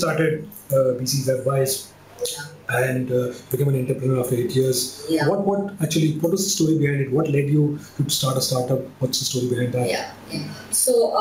started BC Webwise and became an entrepreneur after 8 years. Yeah. What was the story behind it? What led you to start a startup? What's the story behind that? Yeah. So,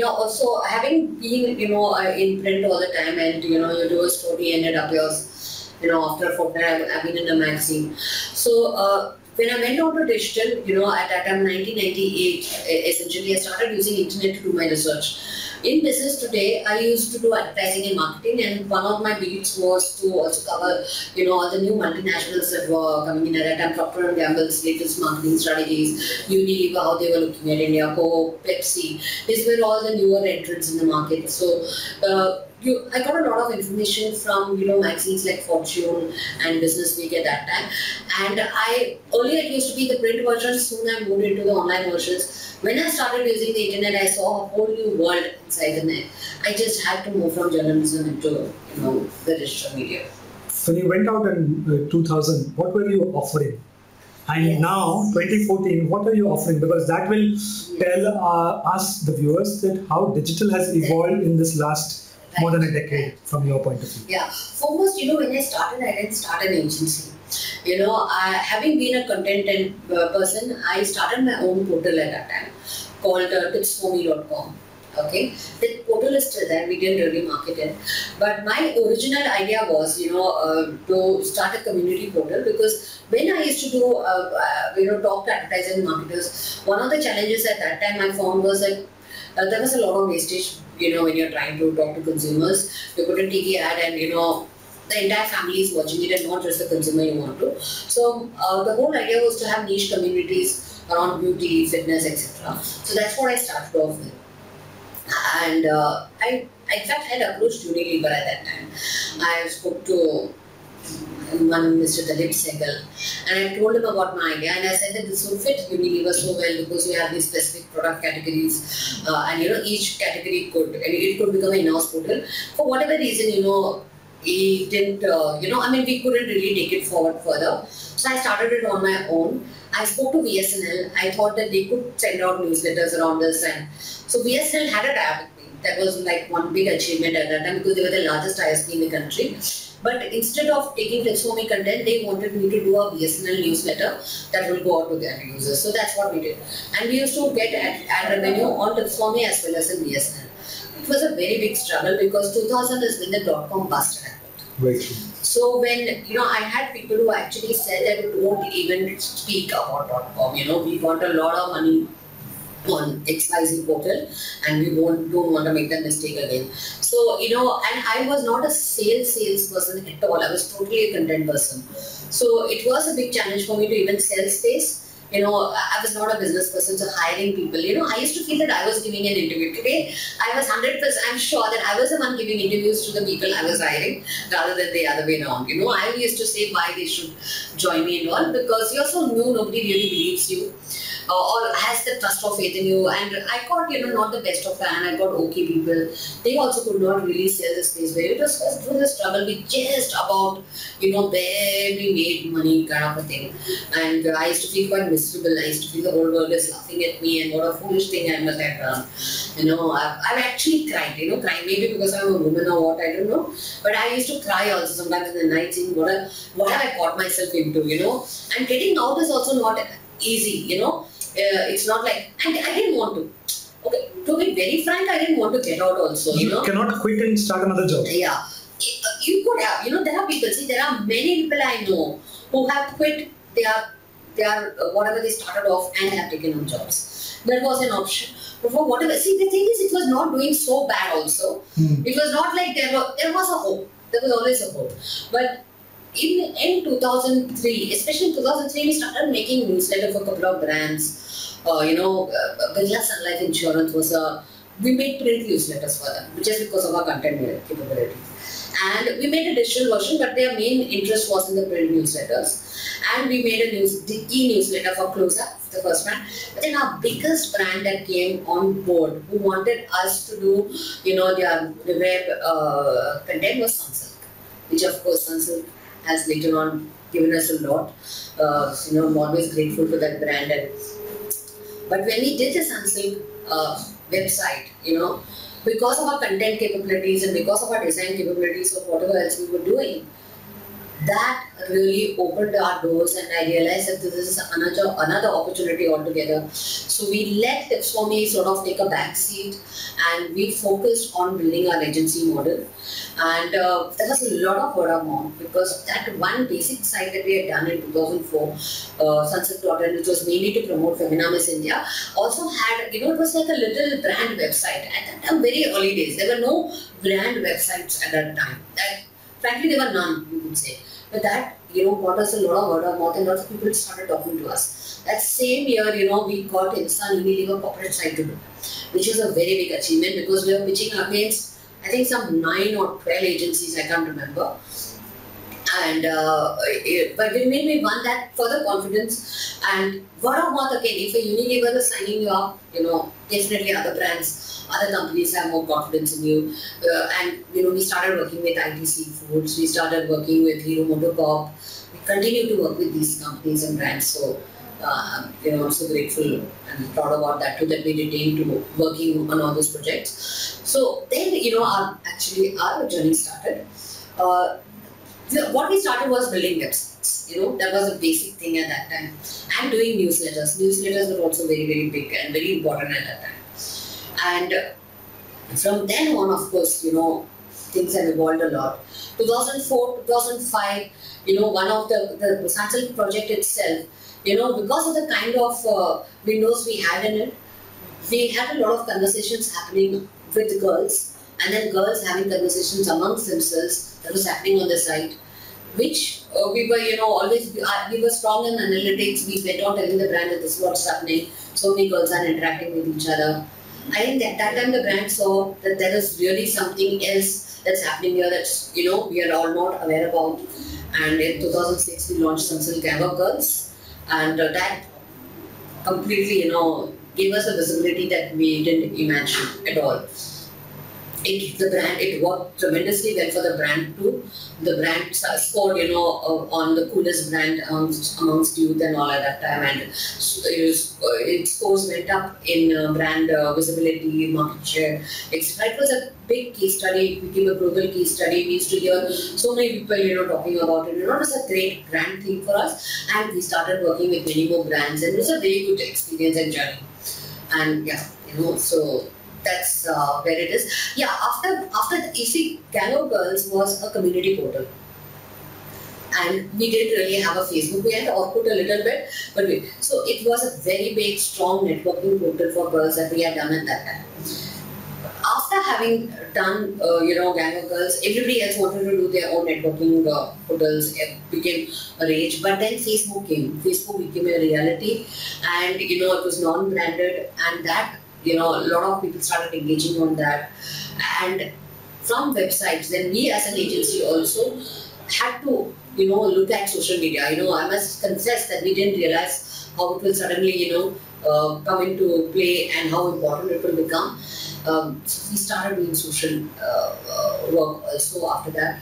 also having been, in print all the time, and, you do a story, ended up yours, after a fortnight, I've been in the magazine. So, when I went on to digital, at that time, 1998, essentially, I started using internet to do my research. In business today, I used to do advertising and marketing, and one of my beats was to also cover, all the new multinationals that were coming in at that time. Procter & Gamble's latest marketing strategies, Unilever, how they were looking at India, Coke, Pepsi. These were all the newer entrants in the market. So, I got a lot of information from magazines like Fortune and Business Week at that time. And earlier it used to be the print version. Soon I moved into the online versions. When I started using the internet, I saw a whole new world inside the net. I just had to move from journalism into the digital media. When you went out in 2000, what were you offering? And now, 2014, what are you offering? Because that will tell us, the viewers, that how digital has evolved in this last more than a decade from your point of view. Yeah. Foremost, when I started, I didn't start an agency. Having been a content person, I started my own portal at that time called tipsforme.com. Okay, the portal is still there. We didn't really market it, but my original idea was, to start a community portal, because when I used to do, talk to advertising marketers, one of the challenges at that time I found was that there was a lot of wastage. When you're trying to talk to consumers, you put a TV ad, and the entire family is watching it, and not just the consumer you want to. So the whole idea was to have niche communities around beauty, fitness, etc. So that's what I started off with. And I in fact had approached Unilever at that time. I spoke to one Mr. Dalip Sehgal, and I told him about my idea, and I said that this would fit Unilever so well because we have these specific product categories, and each category it could become an in-house portal. For whatever reason, he didn't, we couldn't really take it forward further. So I started it on my own. I spoke to VSNL. I thought that they could send out newsletters around this, and so VSNL had a tie-up with me. That was like one big achievement at that time, because they were the largest ISP in the country. But instead of taking Tipsforme content, they wanted me to do a VSNL newsletter that will go out to their users. So that's what we did. And we used to get ad revenue on Tipsforme as well as in VSNL. It was a very big struggle, because 2000 is when the .com bust happened. Very true. So when, I had people who actually said that we won't even speak about .com, we want a lot of money on XYZ portal, and we don't want to make that mistake again. So, and I was not a salesperson at all. I was totally a content person. So it was a big challenge for me to even sell space. I was not a business person, so hiring people, I used to feel that I was giving an interview. Today, I was 100%, I'm sure that I was the one giving interviews to the people I was hiring, rather than the other way around. I used to say why they should join me and all, because you're so new, nobody really believes you. Or has the trust or faith in you, and I got not the best of that, and I got okay people. They also could not really sell the space where it was a struggle with just about barely made money kind of a thing. And I used to feel quite miserable. I used to feel the whole world is laughing at me, and what a foolish thing I must have done. I've actually cried. Crying maybe because I'm a woman or what, I don't know. But I used to cry also sometimes in the night, saying what have I got myself into. And getting out is also not easy. It's not like, and I didn't want to. Okay, to be very frank, I didn't want to get out also. You cannot quit and start another job. Yeah. You could have, there are people, there are many people I know who have quit their whatever they started off and have taken on jobs. That was an option. But for whatever, the thing is, it was not doing so bad also. It was not like there was a hope. There was always a hope. But in 2003, especially in 2003, we started making newsletter for a couple of brands. Birla Sun Life Insurance we made print newsletters for them, just because of our content capability. And we made a digital version, but their main interest was in the print newsletters. And we made a e-newsletter for Close-Up, the first brand. But then our biggest brand that came on board, who wanted us to do, their web content, was Sunsilk, which of course Sunsilk has later on given us a lot. I'm always grateful to that brand. And But when we did the Sunsilk website, because of our content capabilities and because of our design capabilities or whatever else we were doing, that really opened our doors, and I realized that this is another opportunity altogether. So we let Tips For Me sort of take a back seat, and we focused on building our agency model. And there was a lot of word of mouth, because that one basic site that we had done in 2004, Sunsilk.in, which was mainly to promote Femina Miss India, also had, it was like a little brand website. At that time, very early days, there were no brand websites at that time. Frankly, there were none, you could say. But that, got us a lot of word of mouth, and lots of people started talking to us. That same year, we got Hindustan Unilever corporate site to do, which was a very big achievement, because we were pitching against, I think, some 9 or 12 agencies, I can't remember. And but we won that further confidence, and word of mouth again. If a Unilever is signing you up, definitely other brands, other companies have more confidence in you. And we started working with ITC Foods, we started working with Hero MotoCorp. We continue to work with these companies and brands. So I'm so grateful and proud about that too, that we retained to working on all those projects. So then our journey started. What we started was building websites. That was a basic thing at that time, and doing newsletters. Newsletters were also very, very big and very important at that time. And from then on, of course, things have evolved a lot. 2004, 2005, one of the Sunsilk project itself, because of the kind of windows we had in it, we had a lot of conversations happening with girls, and then girls having conversations amongst themselves. That was happening on the site, which we were, always, we were strong in analytics. We went on telling the brand that this is what's happening. So many girls are interacting with each other. I think at that time the brand saw that there is really something else that's happening here that, we are all not aware about. And in 2006, we launched Sunsilk Gang of Girls, and that completely, gave us a visibility that we didn't imagine at all. It worked tremendously well for the brand too. The brand scored, on the coolest brand amongst youth and all at that time, and its scores went up in brand visibility, market share, etc. It was a big case study. It became a global case study. We used to hear so many people, talking about it. It was a great brand thing for us, and we started working with many more brands, and it was a very good experience and journey. And so that's where it is. Yeah, after the Gang of Girls was a community portal. And we didn't really have a Facebook. We had Orkut a little bit, so it was a very big, strong networking portal for girls that we had done at that time. After having done, Gang of Girls, everybody else wanted to do their own networking portals. It became a rage. But then Facebook came. Facebook became a reality, and it was non-branded, and that. A lot of people started engaging on that, and from websites, then we as an agency also had to, look at social media. I must confess that we didn't realize how it will suddenly, come into play and how important it will become. So we started doing social work also after that.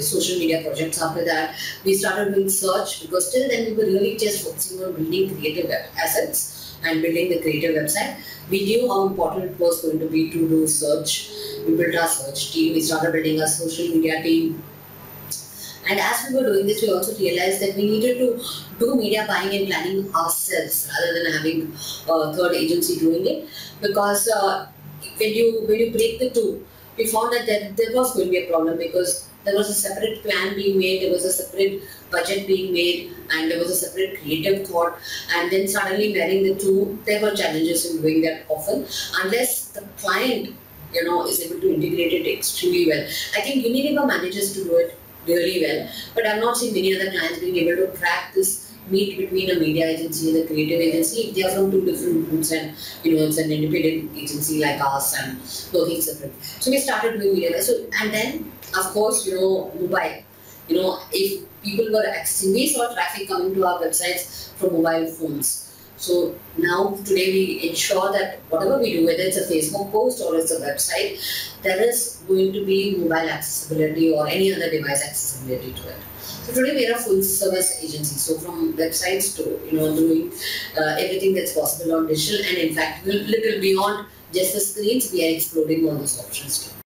Social media projects after that. We started doing search, because till then we were really just focusing on building creative assets and building the creative website. We knew how important it was going to be to do search. We built our search team. We started building our social media team. And as we were doing this, we also realized that we needed to do media buying and planning ourselves rather than having a third agency doing it. Because when you break the two, we found that there was going to be a problem, because there was a separate plan being made, there was a separate budget being made, and there was a separate creative thought. And then suddenly marrying the two, there were challenges in doing that often, unless the client, is able to integrate it extremely well. I think Unilever manages to do it really well, but I've not seen many other clients being able to crack this meet between a media agency and a creative agency if they are from two different groups, and it's an independent agency like us and working separate. So we started doing media. So, and then of course, mobile. If people were accessing, we saw traffic coming to our websites from mobile phones. So now today we ensure that whatever we do, whether it's a Facebook post or it's a website, there is going to be mobile accessibility or any other device accessibility to it. So today we are a full service agency. So from websites to doing everything that's possible on digital, and in fact, little beyond just the screens, we are exploring all those options too.